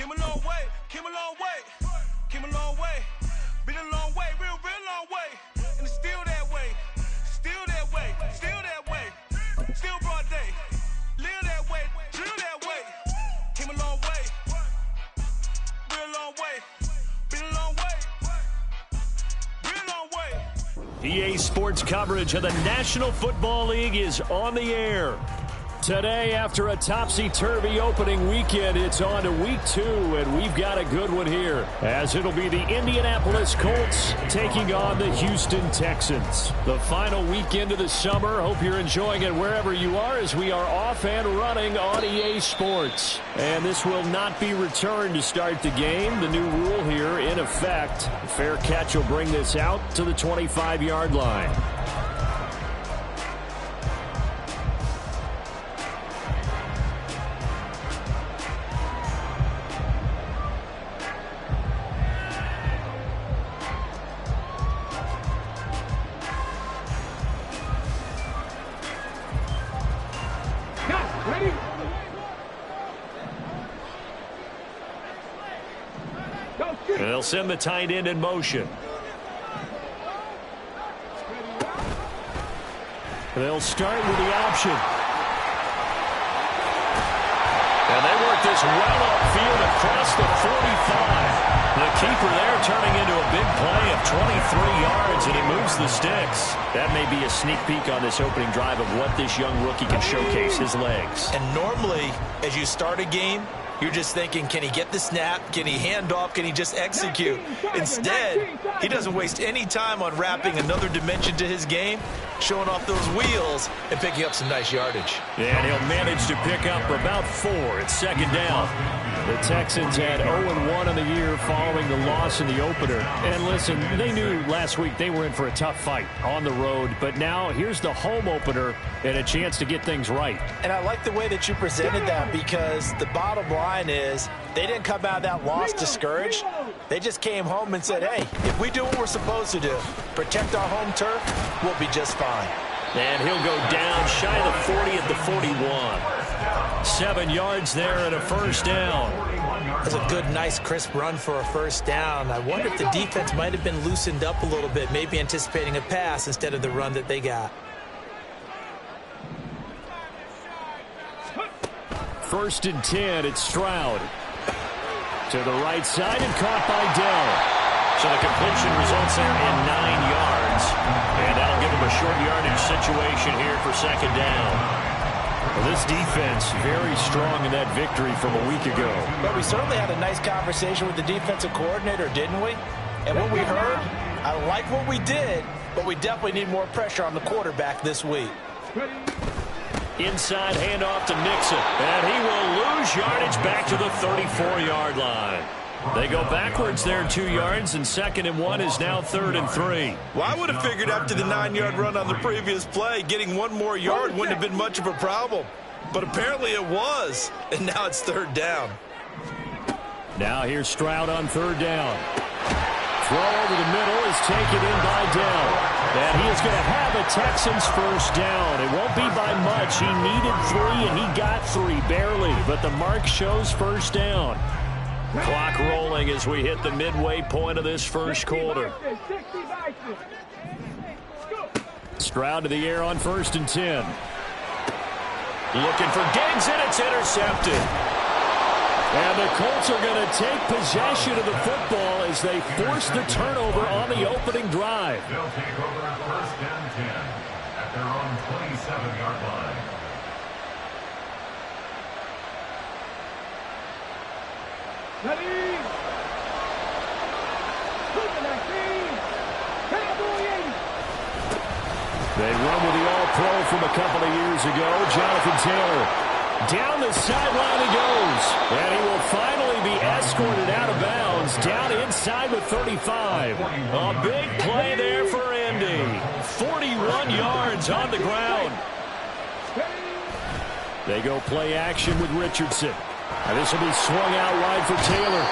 Came a long way, came a long way, came a long way. Been a long way, real long way. And it's still that way, still that way, still that way. Still broad day, live that way, drill that way. Came a long way, real long way. Been a long way, real long way. EA Sports coverage of the National Football League is on the air. Today, after a topsy-turvy opening weekend, it's on to week 2, and we've got a good one here, as it'll be the Indianapolis Colts taking on the Houston Texans. The final weekend of the summer. Hope you're enjoying it wherever you are, as we are off and running on EA Sports. And this will not be returned to start the game. The new rule here in effect. A fair catch will bring this out to the 25-yard line. They'll send the tight end in motion. They'll start with the option. And they work this well upfield across the 45. The keeper there turning into a big play of 23 yards, and he moves the sticks. That may be a sneak peek on this opening drive of what this young rookie can showcase, his legs. And normally, as you start a game, you're just thinking, can he get the snap? Can he hand off? Can he just execute? Instead, he doesn't waste any time on wrapping another dimension to his game, showing off those wheels, and picking up some nice yardage. And he'll manage to pick up about 4 at second down. The Texans had 0-1 on the year following the loss in the opener. And listen, they knew last week they were in for a tough fight on the road. But now here's the home opener and a chance to get things right. And I like the way that you presented that, because the bottom line is they didn't come out of that loss discouraged. They just came home and said, hey, if we do what we're supposed to do, protect our home turf, we'll be just fine. And he'll go down shy of the 40 at the 41. 7 yards there and a first down. That's a good, nice, crisp run for a first down. I wonder if the defense might have been loosened up a little bit, maybe anticipating a pass instead of the run that they got. First and 10, it's Stroud. To the right side and caught by Dell. So the completion results there in 9 yards. And that'll give them a short yardage situation here for second down. Well, this defense very strong in that victory from a week ago. But we certainly had a nice conversation with the defensive coordinator, didn't we? And what we heard, I like what we did, but we definitely need more pressure on the quarterback this week. Inside handoff to Nixon. And he will lose yardage back to the 34-yard line. They go backwards there 2 yards, and 2nd and 1 is now 3rd and 3. Well, I would have figured after the 9-yard run on the previous play, getting 1 more yard wouldn't have been much of a problem. But apparently it was, and now it's 3rd down. Now here's Stroud on 3rd down. Throw over the middle is taken in by Dell. And he is going to have a Texans first down. It won't be by much. He needed 3, and he got 3, barely. But the mark shows first down. Clock rolling as we hit the midway point of this first quarter. Stroud to the air on 1st and 10. Looking for Diggs, and it's intercepted. And the Colts are going to take possession of the football as they force the turnover on the opening drive. They'll take over at 1st and 10 at their own 27-yard line. They run with the All-Pro from a couple of years ago, Jonathan Taylor. Down the sideline he goes. And he will finally be escorted out of bounds down inside the 35. A big play there for Indy. 41 yards on the ground. They go play action with Richardson. And this will be swung out wide for Taylor.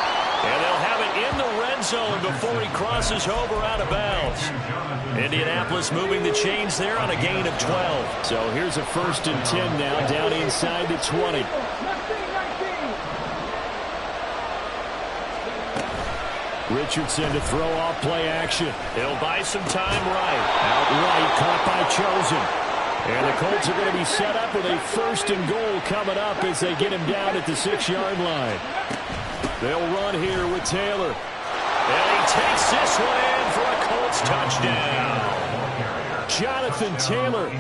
And they'll have it in the red zone before he crosses over out of bounds. Indianapolis moving the chains there on a gain of 12. So here's a 1st and 10 now down inside the 20. Richardson to throw off play action. He'll buy some time right. Outright caught by Chosen. And the Colts are going to be set up with a 1st and goal coming up as they get him down at the 6-yard line. They'll run here with Taylor. And he takes this one in for a Colts touchdown. Jonathan Taylor,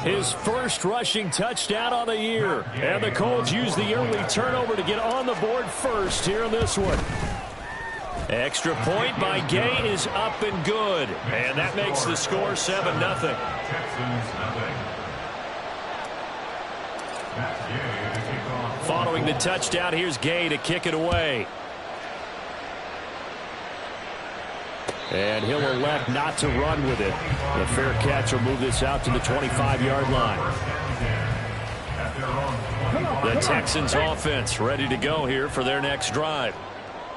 his first rushing touchdown on the year. And the Colts use the early turnover to get on the board first here in this one. Extra point by Gay is up and good. And that makes the score 7-0. Following the touchdown, here's Gay to kick it away. And he'll elect not to run with it. The fair catch will move this out to the 25-yard line. The Texans offense ready to go here for their next drive.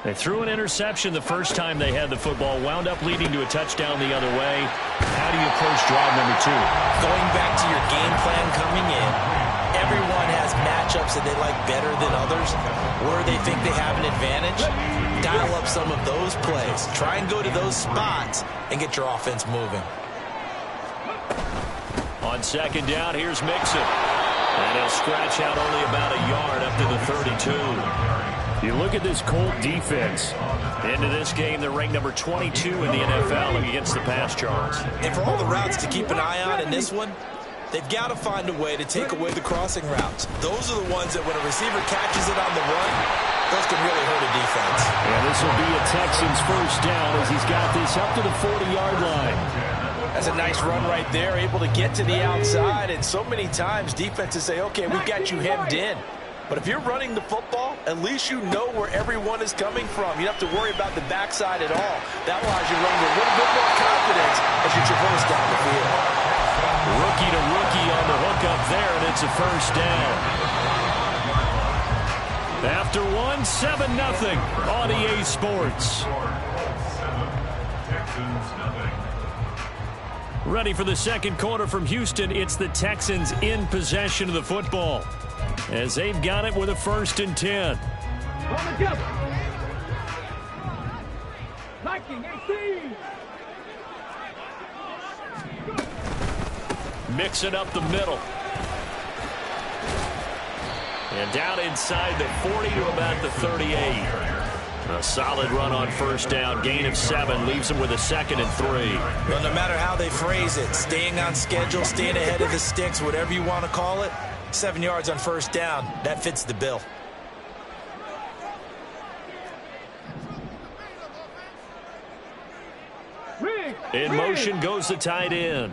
They threw an interception the first time they had the football, wound up leading to a touchdown the other way. How do you approach drive number 2? Going back to your game plan coming in, everyone has matchups that they like better than others, where they think they have an advantage. Dial up some of those plays. Try and go to those spots and get your offense moving. On 2nd down, here's Mixon. And he'll scratch out only about a yard up to the 32. You look at this Colt defense. Into this game, they're ranked number 22 in the NFL against the pass yards. And for all the routes to keep an eye on in this one, they've got to find a way to take away the crossing routes. Those are the ones that when a receiver catches it on the run, those can really hurt a defense. And this will be a Texans 1st down as he's got this up to the 40-yard line. That's a nice run right there, able to get to the outside. And so many times defenses say, okay, we've got you hemmed in. But if you're running the football, at least you know where everyone is coming from. You don't have to worry about the backside at all. That allows you to run with a little bit more confidence as you traverse down the field. Rookie to rookie on the hook up there, and it's a 1st down. After 7-0 on EA Sports. Ready for the 2nd quarter from Houston. It's the Texans in possession of the football, as they've got it with a 1st and 10. All together. Liking 18. Mixing up the middle. And down inside the 40 to about the 38. A solid run on 1st down. Gain of 7 leaves them with a 2nd and 3. Well, no matter how they phrase it, staying on schedule, staying ahead of the sticks, whatever you want to call it, 7 yards on 1st down, that fits the bill. In motion goes the tight end.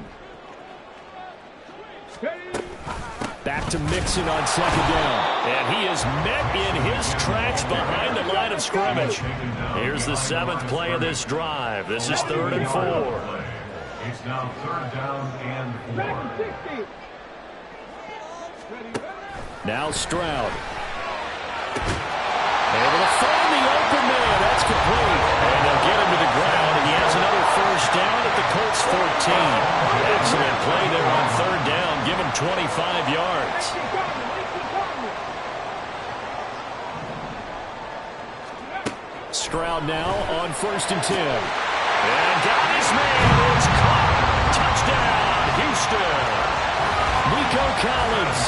Back to Mixon on 2nd down. And he is met in his tracks behind the line of scrimmage. Here's the 7th play of this drive. This is 3rd and 4. It's now 3rd down and 4. Now Stroud. Able to find the open man. That's complete. And they'll get him to the ground. And he has another 1st down at the Colts 14. Excellent play there on 3rd down. Give him 25 yards. Stroud now on 1st and 10. And got his man. It's caught. Touchdown, Houston. Nico Collins,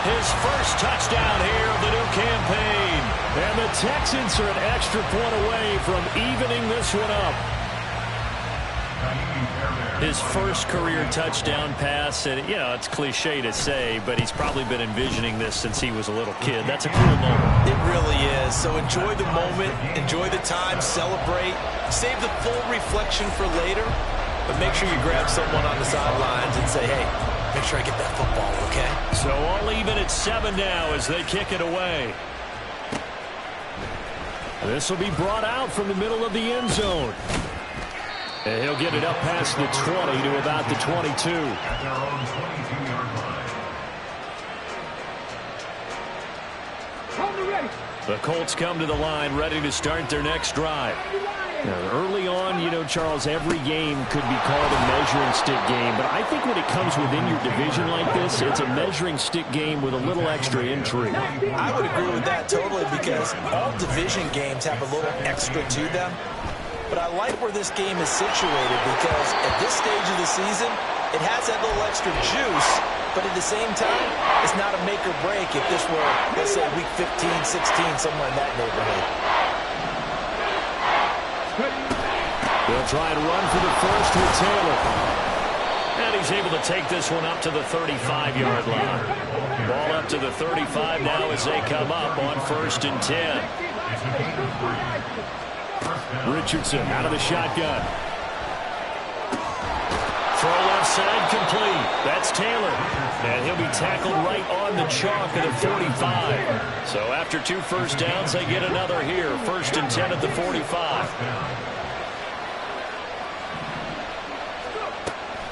his 1st touchdown here of the new campaign. And the Texans are an extra point away from evening this one up. His 1st career touchdown pass, and, you know, it's cliche to say, but he's probably been envisioning this since he was a little kid. That's a cool moment. It really is. So enjoy the moment, enjoy the time, celebrate, save the full reflection for later, but make sure you grab someone on the sidelines and say, hey, make sure I get that football, okay? So all even at 7 now as they kick it away. This will be brought out from the middle of the end zone. And he'll get it up past the 20 to about the 22. At their own 22-yard line. The Colts come to the line ready to start their next drive. Now, early on, you know, Charles, every game could be called a measuring stick game. But I think when it comes within your division like this, it's a measuring stick game with a little extra intrigue. I would agree with that totally because all division games have a little extra to them. but I like where this game is situated because at this stage of the season, it has that little extra juice, but at the same time, it's not a make or break if this were, let's say, week 15, 16, somewhere in that neighborhood. They'll try and run for the first with Taylor. And he's able to take this one up to the 35-yard line. Ball up to the 35 now as they come up on 1st and 10. Richardson out of the shotgun. Throw left side complete. That's Taylor. And he'll be tackled right on the chalk of the 45. So after 2 first downs, they get another here. 1st and 10 at the 45.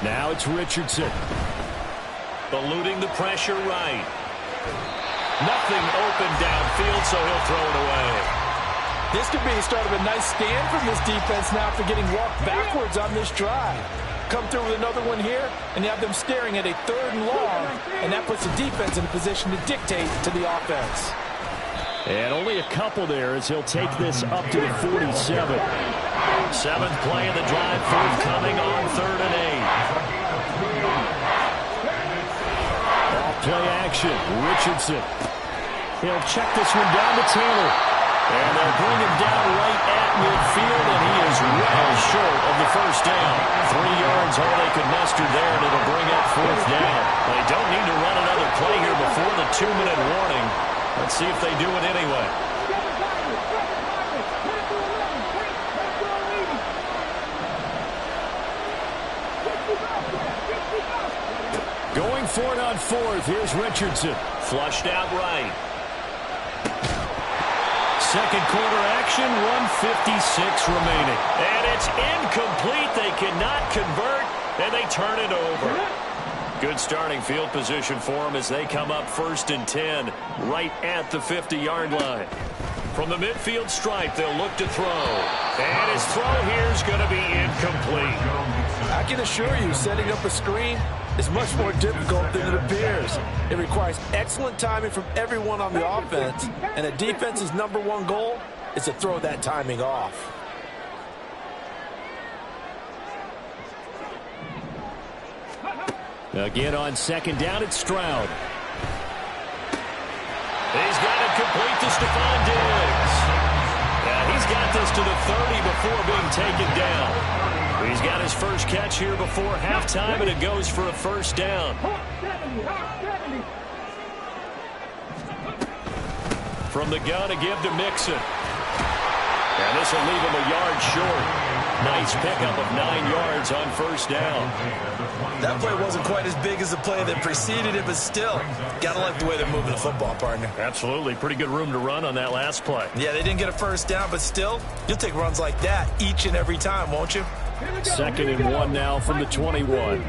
Now it's Richardson. Eluding the pressure right. Nothing open downfield, so he'll throw it away. This could be the start of a nice stand from this defense now after getting walked backwards on this drive. Come through with another one here, and you have them staring at a 3rd and long, and that puts the defense in a position to dictate to the offense. And only a couple there as he'll take this up to the 47. 7th play of the drive, forthcoming on 3rd and 8. Off-play action, Richardson. He'll check this one down to Taylor. And they'll bring him down right at midfield, and he is well short of the first down. 3 yards all they could muster there, and it'll bring up 4th down. They don't need to run another play here before the 2-minute warning. Let's see if they do it anyway. Going for it on 4th. Here's Richardson. Flushed out right. 2nd quarter action, 1:56 remaining. And it's incomplete. They cannot convert, and they turn it over. Good starting field position for them as they come up 1st and 10, right at the 50-yard line. From the midfield stripe, they'll look to throw. And his throw here is going to be incomplete. I can assure you, setting up a screen is much more difficult than it appears. It requires excellent timing from everyone on the offense, and a defense's #1 goal is to throw that timing off. Again on 2nd down, it's Stroud. He's got it complete to Stephon Diggs. Yeah, he's got this to the 30 before being taken down. He's got his first catch here before halftime, and it goes for a 1st down. From the gun, a give to Mixon. And this will leave him a yard short. Nice pickup of 9 yards on 1st down. That play wasn't quite as big as the play that preceded it, but still, gotta like the way they're moving the football, partner. Absolutely. Pretty good room to run on that last play. Yeah, they didn't get a 1st down, but still, you'll take runs like that each and every time, won't you? 2nd and 1 now from the 21.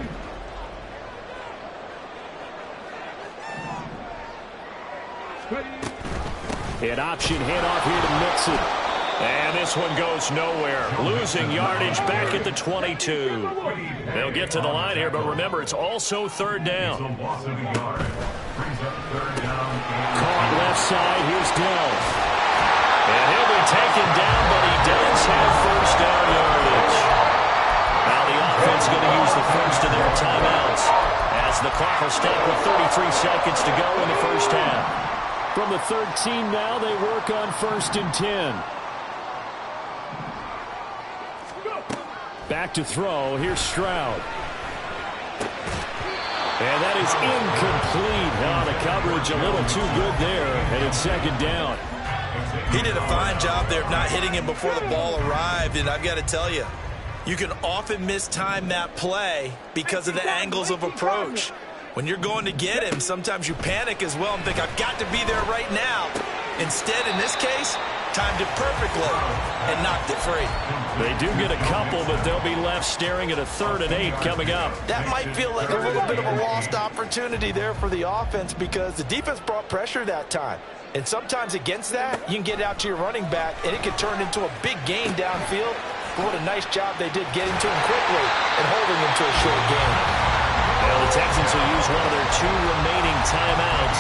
An option handoff here to Mixon. And this one goes nowhere. Losing yardage back at the 22. They'll get to the line here, but remember, it's also 3rd down. Caught left side. Here's Dell. And he'll be taken down, but he does have 1st down yardage. Now the offense going to use the first of their timeouts as the clock will stop with 33 seconds to go in the 1st half. From the 13 now, they work on 1st and 10. Back to throw. Here's Stroud. And that is incomplete. Oh, the coverage a little too good there, and it's 2nd down. He did a fine job there of not hitting him before the ball arrived, and I've got to tell you, you can often mistime that play because of the angles of approach. When you're going to get him, sometimes you panic as well and think, I've got to be there right now. Instead, in this case, timed it perfectly and knocked it free. They do get a couple, but they'll be left staring at a 3rd and 8 coming up. That might feel like a little bit of a lost opportunity there for the offense because the defense brought pressure that time. And sometimes against that, you can get out to your running back, and it can turn into a big gain downfield. But what a nice job they did getting to him quickly and holding him to a short gain. Well, the Texans will use one of their 2 remaining timeouts.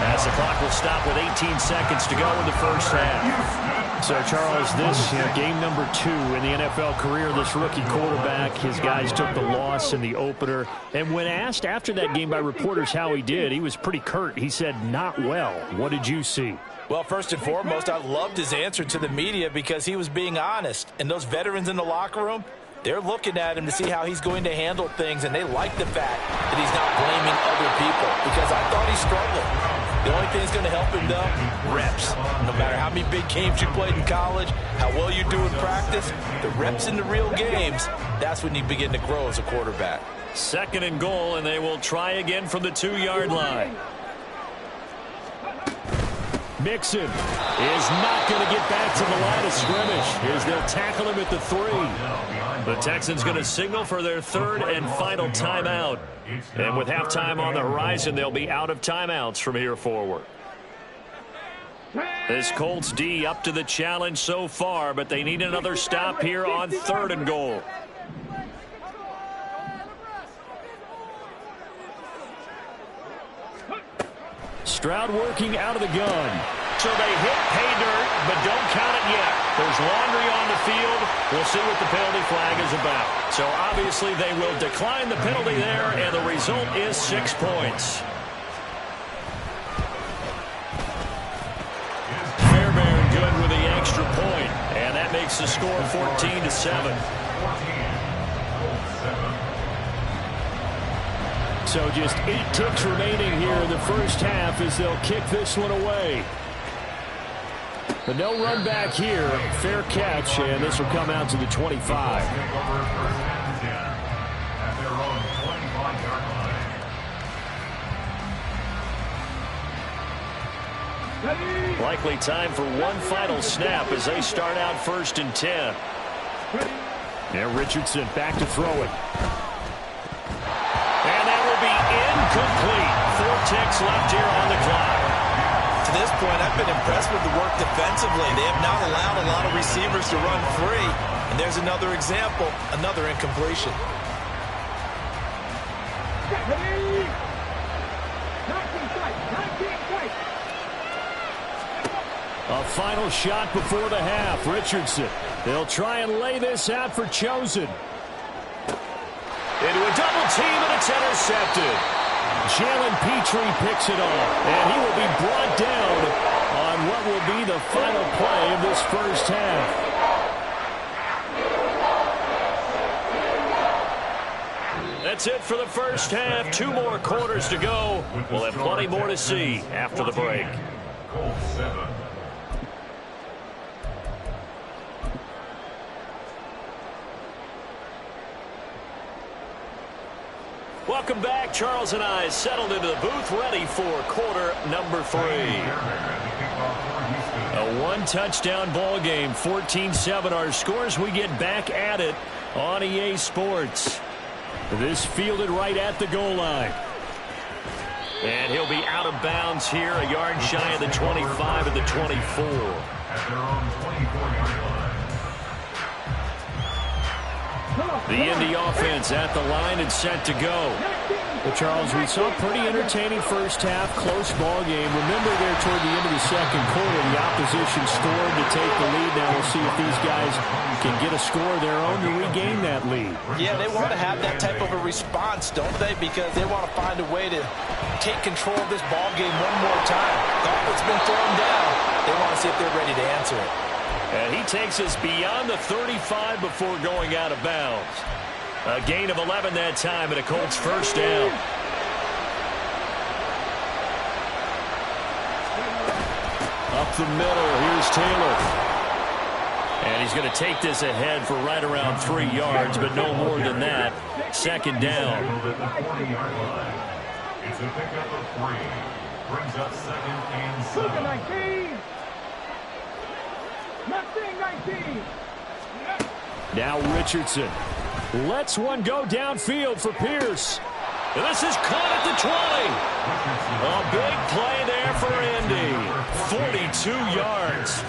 as the clock will stop with 18 seconds to go in the first half. So, Charles, this game number 2 in the NFL career, this rookie quarterback, his guys took the loss in the opener. And when asked after that game by reporters how he did, he was pretty curt. He said, not well. What did you see? Well, first and foremost, I loved his answer to the media because he was being honest. And those veterans in the locker room, they're looking at him to see how he's going to handle things, and they like the fact that he's not blaming other people because I thought he struggled. The only thing that's going to help him, though, reps. No matter how many big games you played in college, how well you do in practice, the reps in the real games, that's when you begin to grow as a quarterback. 2nd and goal, and they will try again from the 2-yard line. Mixon is not going to get back to the line of scrimmage as they'll tackle him at the 3. The Texans going to signal for their 3rd and final timeout. And with halftime on the horizon, they'll be out of timeouts from here forward. This Colts D up to the challenge so far, but they need another stop here on 3rd and goal. Stroud working out of the gun. So they hit pay dirt, but don't count it yet. There's laundry on the field. We'll see what the penalty flag is about. So obviously they will decline the penalty there, and the result is 6 points. Fairbairn good with the extra point, and that makes the score 14-7. So just 8 ticks remaining here in the first half as they'll kick this one away. But no run back here. Fair catch, and this will come out to the 25. Likely time for one final snap as they start out 1st and 10. Now Richardson back to throw it. Incomplete. 4 ticks left here on the clock. To this point, I've been impressed with the work defensively. They have not allowed a lot of receivers to run free. And there's another example, another incompletion. A final shot before the half. Richardson. They'll try and lay this out for Chosen. Into a double team, and it's intercepted. Jalen Petrie picks it off, and he will be brought down on what will be the final play of this first half. That's it for the first half. 2 more quarters to go. We'll have plenty more to see after the break. Welcome back. Charles and I settled into the booth, ready for quarter number 3. A 1-touchdown ball game, 14-7 our scores. We get back at it on EA Sports. This fielded right at the goal line. And he'll be out of bounds here, a yard shy of the 25 at the 24. At their own 24-yard line. The Indy offense at the line and set to go. Well, Charles, we saw a pretty entertaining first half, close ball game. Remember there toward the end of the second quarter, the opposition scored to take the lead. Now we'll see if these guys can get a score of their own to regain that lead. Yeah, they want to have that type of a response, don't they? Because they want to find a way to take control of this ball game one more time. What's been thrown down, they want to see if they're ready to answer it. And he takes us beyond the 35 before going out of bounds. A gain of 11 that time and a Colts first down. Up the middle, here's Taylor. And he's going to take this ahead for right around 3 yards, but no more than that. Second down. It's a pickup of 3. Brings up 2nd and 7. 19. Nothing 19. Now Richardson lets one go downfield for Pierce. And this is caught at the 20. A big play there for Indy. 42 yards.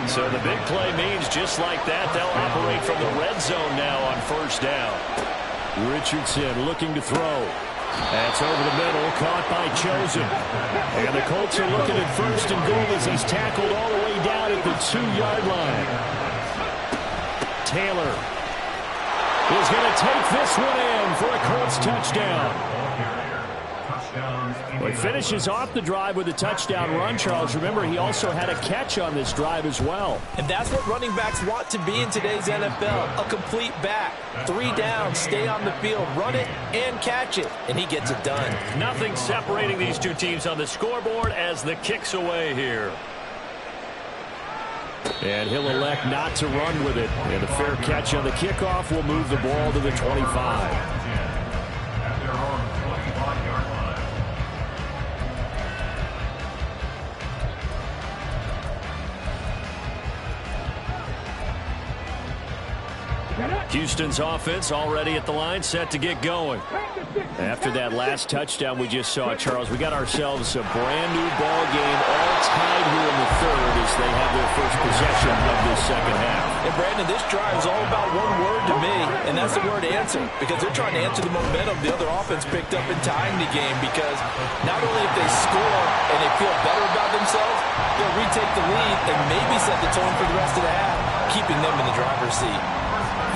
So the big play means just like that, they'll operate from the red zone now on first down. Richardson looking to throw. That's over the middle, caught by Chosen. And the Colts are looking at 1st and goal as he's tackled all the way down at the 2-yard line. Taylor is going to take this one in for a Colts touchdown. Well, he finishes off the drive with a touchdown run, Charles. Remember, he also had a catch on this drive as well. And that's what running backs want to be in today's NFL, a complete back. 3 downs, stay on the field, run it, and catch it, and he gets it done. Nothing separating these two teams on the scoreboard as the kick's away here. And he'll elect not to run with it. And a fair catch on the kickoff will move the ball to the 25. Houston's offense already at the line, set to get going. After that last touchdown we just saw, Charles, we got ourselves a brand new ball game, all tied here in the 3rd as they have their first possession of this 2nd half. And Brandon, this drive is all about one word to me, and that's the word answer, because they're trying to answer the momentum the other offense picked up in tying the game, because not only if they score and they feel better about themselves, they'll retake the lead and maybe set the tone for the rest of the half, keeping them in the driver's seat.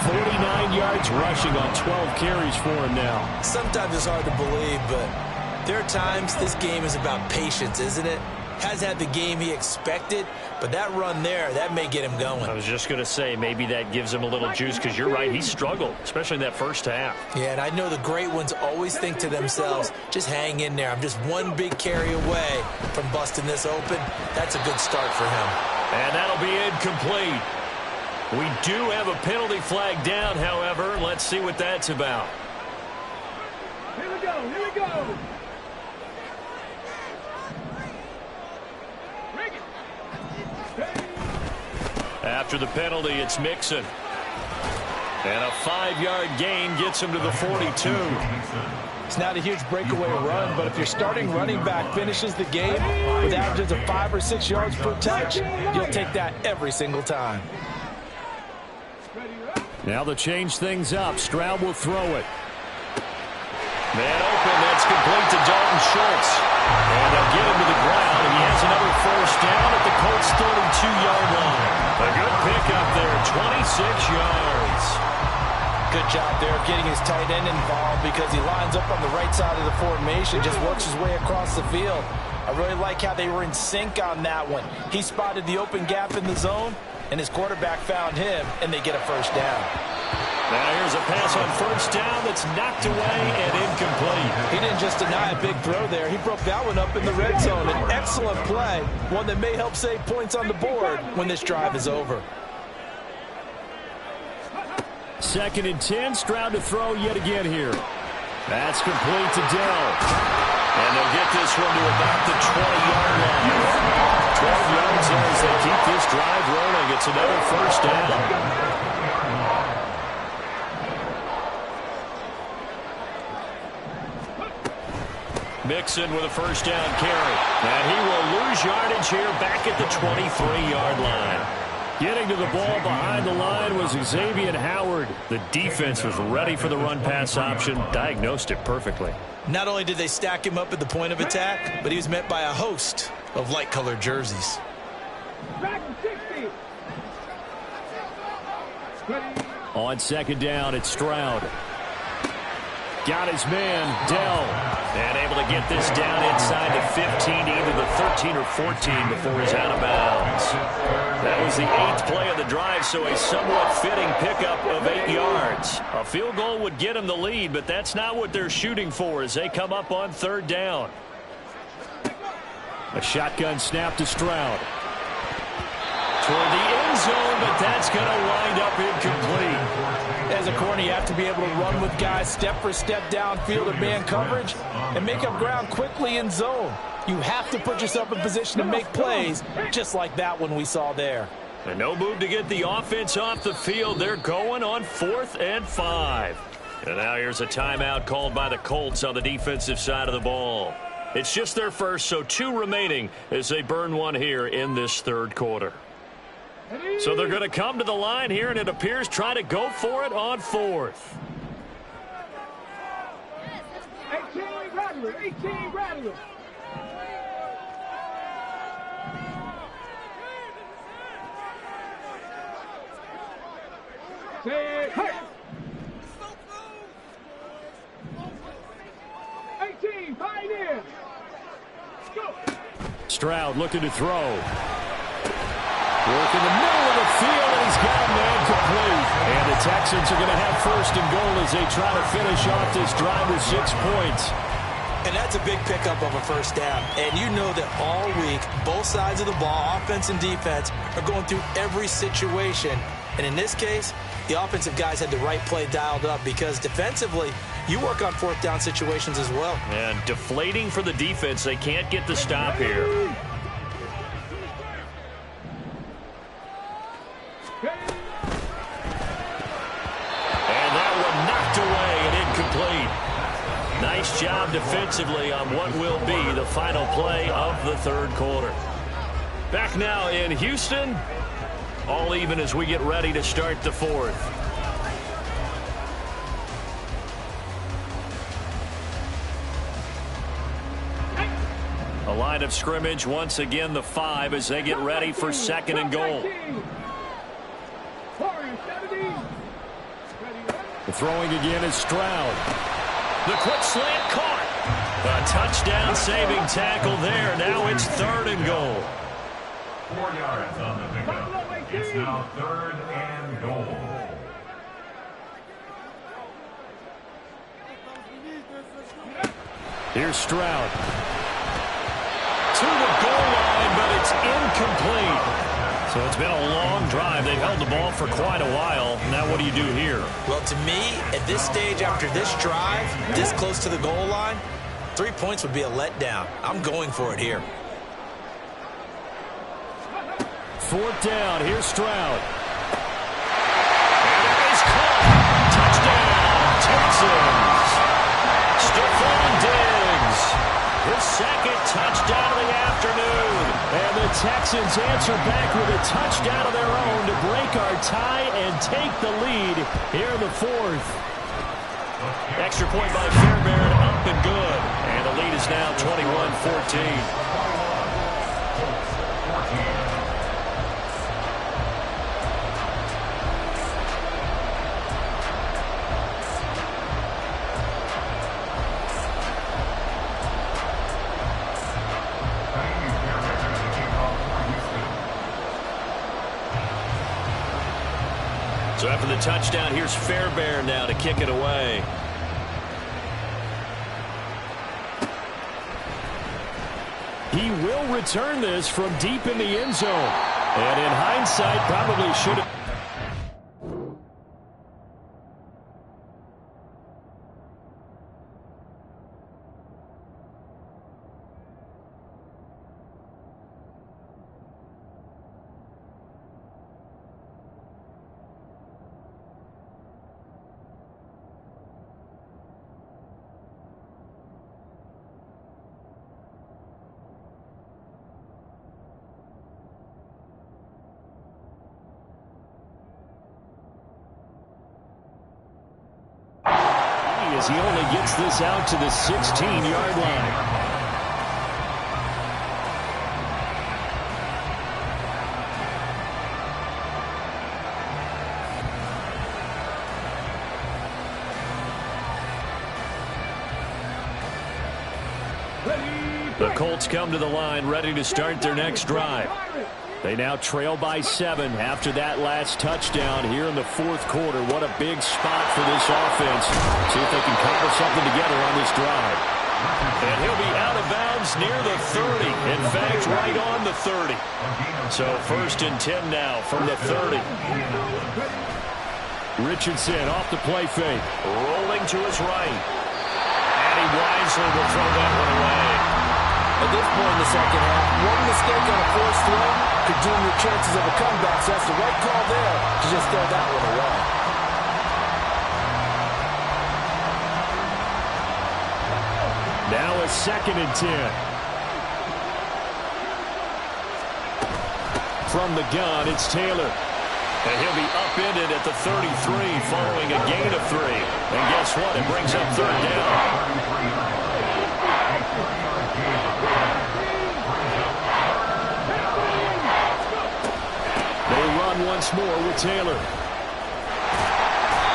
49 yards rushing on 12 carries for him now. Sometimes it's hard to believe, but there are times this game is about patience, isn't it? Has had the game he expected, but that run there, that may get him going. I was just going to say, maybe that gives him a little juice, because you're right, he struggled, especially in that first half. Yeah, and I know the great ones always think to themselves, just hang in there. I'm just one big carry away from busting this open. That's a good start for him. And that'll be incomplete. We do have a penalty flag down, however. Let's see what that's about. Here we go, here we go. After the penalty, it's Mixon. And a 5-yard gain gets him to the 42. It's not a huge breakaway run, but if your starting running back finishes the game with averages of 5 or 6 yards per touch, you'll take that every single time. Now to change things up, Stroud will throw it. Man open, that's complete to Dalton Schultz. And they'll get him to the ground, and he has another 1st down at the Colts' 32-yard line. A good pickup there, 26 yards. Good job there of getting his tight end involved, because he lines up on the right side of the formation, just works his way across the field. I really like how they were in sync on that one. He spotted the open gap in the zone, and his quarterback found him, and they get a 1st down. Now here's a pass on 1st down that's knocked away and incomplete. He didn't just deny a big throw there. He broke that one up in the red zone. An excellent play, one that may help save points on the board when this drive is over. 2nd and 10, Stroud to throw yet again here. That's complete to Dell. And they'll get this one to about the 20-yard line. 12 yards there as they keep this drive rolling. It's another 1st down. Mixon with a 1st down carry. And he will lose yardage here back at the 23-yard line. Getting to the ball behind the line was Xavier Howard. The defense was ready for the run-pass option, diagnosed it perfectly. Not only did they stack him up at the point of attack, but he was met by a host of light-colored jerseys. On 2nd down, it's Stroud. Got his man, Dell. And able to get this down inside the 15 to either the 13 or 14 before he's out of bounds. That was the 8th play of the drive, so a somewhat fitting pickup of 8 yards. A field goal would get him the lead, but that's not what they're shooting for as they come up on 3rd down. A shotgun snap to Stroud. Toward the end zone, but that's going to wind up incomplete. As a corner, you have to be able to run with guys step for step downfield or man coverage and make up ground quickly in zone. You have to put yourself in position to make plays, just like that one we saw there. And no move to get the offense off the field. They're going on 4th and 5. And now here's a timeout called by the Colts on the defensive side of the ball. It's just their first, so 2 remaining as they burn one here in this 3rd quarter. So they're going to come to the line here, and it appears try to go for it on 4th. Rattler, 18, Rattler. Say, hey. 18, Pioneer. Go. Stroud looking to throw. Work in the middle of the field, and he's got a man complete. And the Texans are going to have first and goal as they try to finish off this drive with 6 points. And that's a big pickup of a first down. And you know that all week, both sides of the ball, offense and defense, are going through every situation. And in this case, the offensive guys had the right play dialed up because defensively, you work on fourth down situations as well. And deflating for the defense. They can't get the stop here. And that one knocked away and incomplete. Nice job defensively on what will be the final play of the third quarter. Back now in Houston. All even as we get ready to start the fourth. A line of scrimmage, once again the 5 as they get ready for second and goal. The throwing again is Stroud. The quick slant caught. A touchdown saving tackle there. Now it's third and goal. 4 yards on the pickup. It's now third and goal. Here's Stroud. To the goal line, but it's incomplete. So it's been a long drive. They've held the ball for quite a while. Now what do you do here? Well, to me, at this stage after this drive, this close to the goal line, 3 points would be a letdown. I'm going for it here. Fourth down. Here's Stroud. And it is caught. Touchdown, Texans. Stephon Diggs. His second touchdown of the afternoon. And the Texans answer back with a touchdown of their own to break our tie and take the lead here in the fourth. Extra point by Fairbairn, up and good. And the lead is now 21-14. So after the touchdown, here's Fairbairn now to kick it away. He will return this from deep in the end zone. And in hindsight, probably should have. As he only gets this out to the 16-yard line. The Colts come to the line ready to start their next drive. They now trail by 7 after that last touchdown here in the fourth quarter. What a big spot for this offense. See if they can cobble something together on this drive. And he'll be out of bounds near the 30. In fact, right on the 30. So first and 10 now from the 30. Richardson off the play fake. Rolling to his right. And he wisely will throw that one away. At this point in the second half, one mistake on a forced throw could doom your chances of a comeback. So that's the right call there to just throw that one away. Now a second and 10. From the gun, it's Taylor. And he'll be upended at the 33 following a gain of 3. And guess what? It brings up third down. once more with Taylor.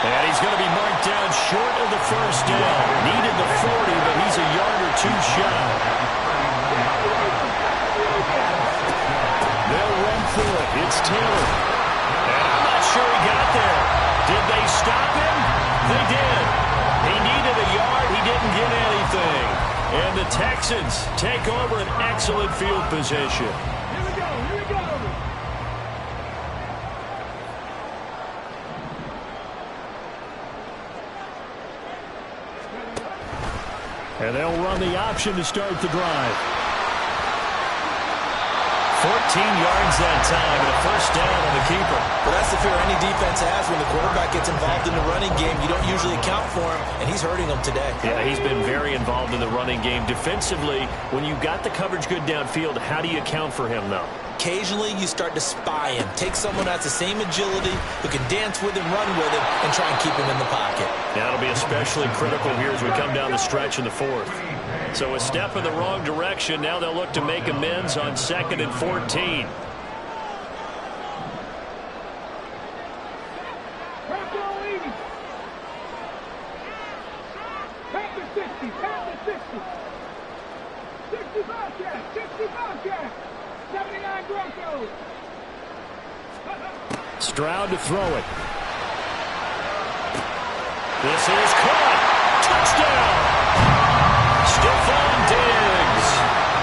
And he's going to be marked down short of the first down. Needed the 40, but he's a yard or two shy. They'll run through it. It's Taylor. And I'm not sure he got there. Did they stop him? They did. He needed a yard. He didn't get anything. And the Texans take over an excellent field position. Here we go. Here we go. And they'll run the option to start the drive. 14 yards that time and a first down on the keeper. Well, that's the fear any defense has when the quarterback gets involved in the running game. You don't usually account for him, and he's hurting them today. Yeah, he's been very involved in the running game. Defensively, when you got the coverage good downfield, how do you account for him, though? Occasionally, you start to spy him. Take someone who has the same agility, who can dance with him, run with him, and try and keep him in the pocket. That'll be especially critical here as we come down the stretch in the fourth. So a step in the wrong direction. Now they'll look to make amends on 2nd and 14. Back to 60. Back to 60. 60 Bobcats. 60 Bobcats. 79 Broncos. Stroud to throw it. This is caught. Touchdown. Stephon Diggs.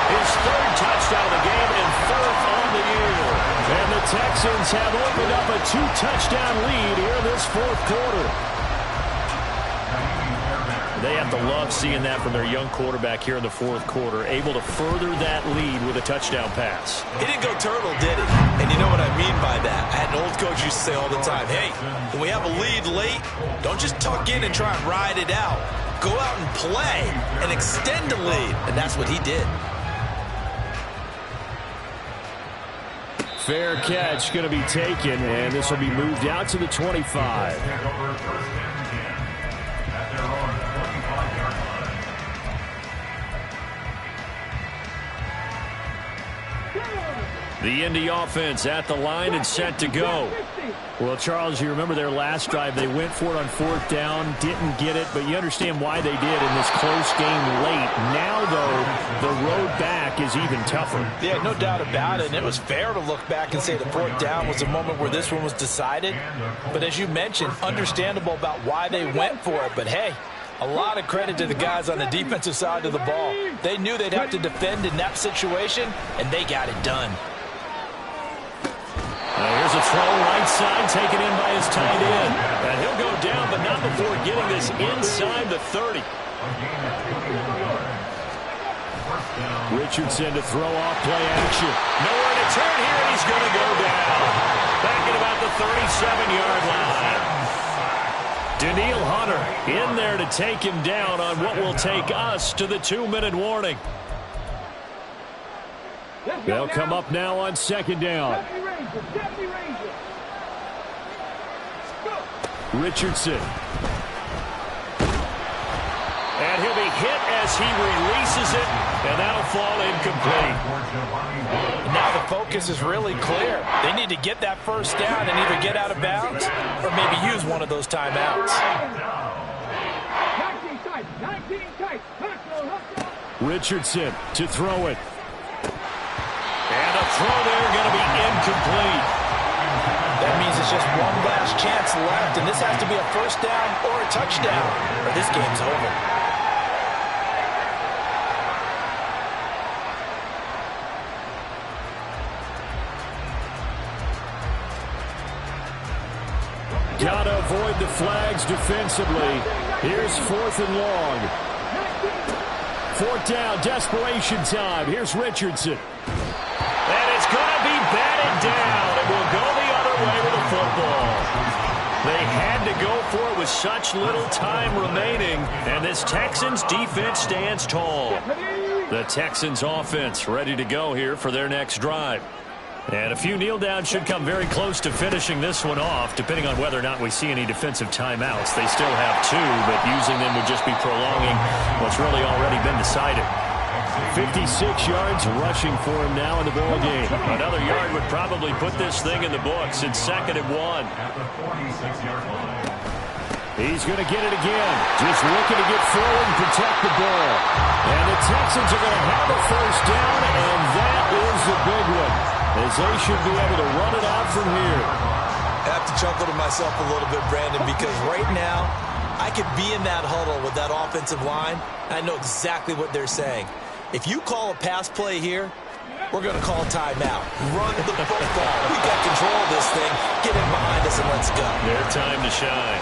His 3rd touchdown of the game and 4th on the year. And the Texans have opened up a 2-touchdown lead here in this 4th quarter. They have to love seeing that from their young quarterback here in the 4th quarter, able to further that lead with a touchdown pass. He didn't go turtle, did he? And you know what I mean by that. I had an old coach used to say all the time, hey, when we have a lead late, don't just tuck in and try and ride it out. Go out and play and extend the lead. And that's what he did. Fair catch going to be taken, and this will be moved out to the 25. The Indy offense at the line and set to go. Well, Charles, you remember their last drive. They went for it on 4th down, didn't get it, but you understand why they did in this close game late. Now, though, the road back is even tougher. Yeah, no doubt about it. And it was fair to look back and say the 4th down was the moment where this one was decided. But as you mentioned, understandable about why they went for it. But, hey, a lot of credit to the guys on the defensive side of the ball. They knew they'd have to defend in that situation, and they got it done. Here's a throw right side taken in by his tight end. And he'll go down, but not before getting this inside the 30. Richardson to throw off play action. Nowhere to turn here, and he's going to go down. Back at about the 37-yard line. Danielle Hunter in there to take him down on what will take us to the 2-minute warning. They'll come up now on 2nd down. Richardson. And he'll be hit as he releases it, and that'll fall incomplete. Now the focus is really clear. They need to get that first down and either get out of bounds or maybe use one of those timeouts. 19 tight. Richardson to throw it. And a throw there going to be incomplete. That means it's just one last chance left, and this has to be a first down or a touchdown, or this game's over. Gotta avoid the flags defensively. Here's 4th and long. 4th down, desperation time. Here's Richardson. And it's going to be batted down. It will go the other way with the football. They had to go for it with such little time remaining, and this Texans defense stands tall. The Texans offense ready to go here for their next drive. And a few kneel downs should come very close to finishing this one off, depending on whether or not we see any defensive timeouts. They still have 2, but using them would just be prolonging what's really already been decided. 56 yards rushing for him now in the ball game. Another yard would probably put this thing in the books. It's 2nd and 1. At the 46-yard line. He's going to get it again. Just looking to get forward and protect the ball. And the Texans are going to have a first down, and that is the big one, as they should be able to run it out from here. I have to chuckle to myself a little bit, Brandon, because right now I could be in that huddle with that offensive line. I know exactly what they're saying. If you call a pass play here, we're going to call timeout. Run the football. We got control of this thing. Get it behind us and let's go. Their time to shine.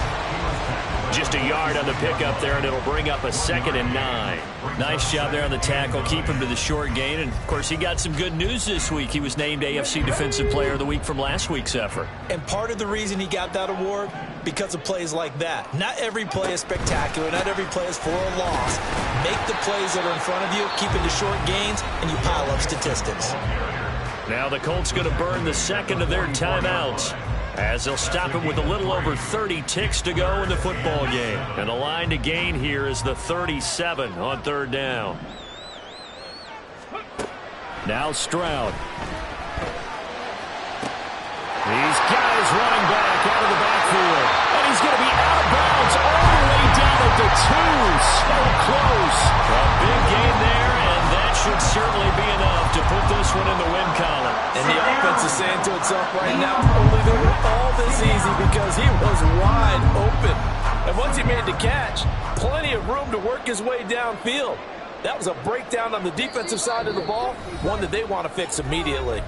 Just a yard on the pickup there, and it'll bring up a 2nd and 9. Nice job there on the tackle. Keep him to the short gain. And, of course, he got some good news this week. He was named AFC Defensive Player of the Week from last week's effort. And part of the reason he got that award, because of plays like that. Not every play is spectacular. Not every play is for a loss. Make the plays that are in front of you, keep it to short gains, and you pile up statistics. Now the Colts going to burn the 2nd of their timeouts, as they'll stop him with a little over 30 ticks to go in the football game. And the line to gain here is the 37 on 3rd down. Now Stroud. These guys running back out of the backfield. And he's going to be out of bounds all the way down at the 2. So close. A big gain there, and that should certainly be enough to put this one in the win column. And the offense is saying to itself right now, only they were all this easy because he was wide open. And once he made the catch, plenty of room to work his way downfield. That was a breakdown on the defensive side of the ball, one that they want to fix immediately.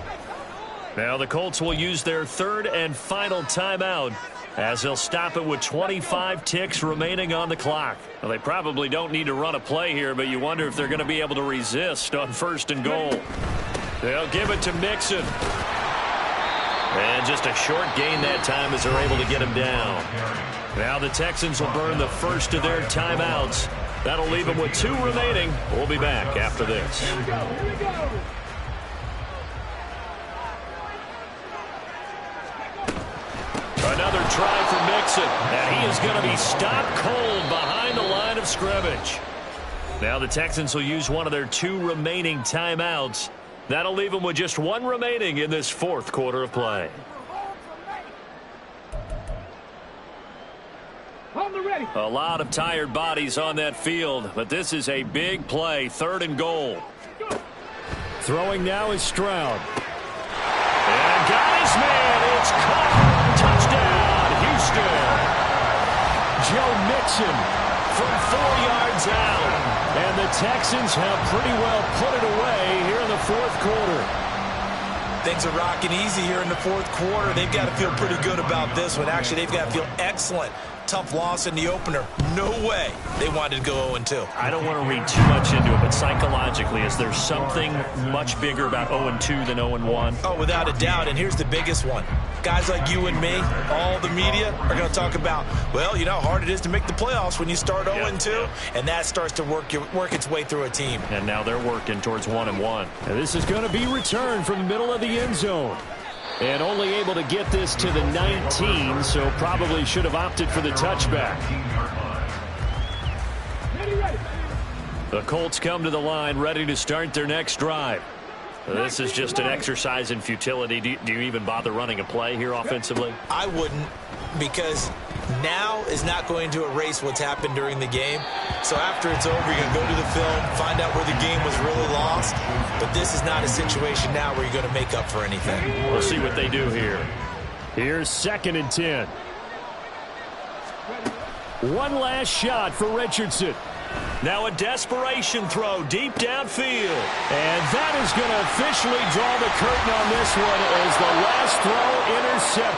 Now the Colts will use their 3rd and final timeout, as they'll stop it with 25 ticks remaining on the clock. Well, they probably don't need to run a play here, but you wonder if they're going to be able to resist on 1st and goal. They'll give it to Mixon. And just a short gain that time as they're able to get him down. Now the Texans will burn the 1st of their timeouts. That'll leave them with 2 remaining. We'll be back after this. Here we go. Another try for Mixon, and he is going to be stopped cold behind the line of scrimmage. Now the Texans will use one of their 2 remaining timeouts. That'll leave them with just 1 remaining in this 4th quarter of play. A lot of tired bodies on that field, but this is a big play, 3rd and goal. Throwing now is Stroud. And guys, man, it's caught. Touchdown, Houston. Joe Mixon from 4 yards out. And the Texans have pretty well put it away here in the 4th quarter. Things are rocking easy here in the 4th quarter. They've got to feel pretty good about this one. Actually, they've got to feel excellent. Tough loss in the opener. No way they wanted to go 0-2. I don't want to read too much into it, but psychologically, is there something much bigger about 0-2 than 0-1? Oh, without a doubt, and here's the biggest one. Guys like you and me, all the media, are going to talk about, well, you know how hard it is to make the playoffs when you start 0-2, and that starts to work its way through a team. And now they're working towards 1-1. And this is going to be returned from the middle of the end zone. And only able to get this to the 19, so probably should have opted for the touchback. The Colts come to the line ready to start their next drive. This is just an exercise in futility. Do you even bother running a play here offensively? I wouldn't, because now is not going to erase what's happened during the game. So after it's over, you're going to go to the film, find out where the game was really lost. But this is not a situation now where you're going to make up for anything. We'll see what they do here. Here's 2nd and 10. One last shot for Richardson. Now a desperation throw deep downfield. And that is going to officially draw the curtain on this one as the last throw intercepted.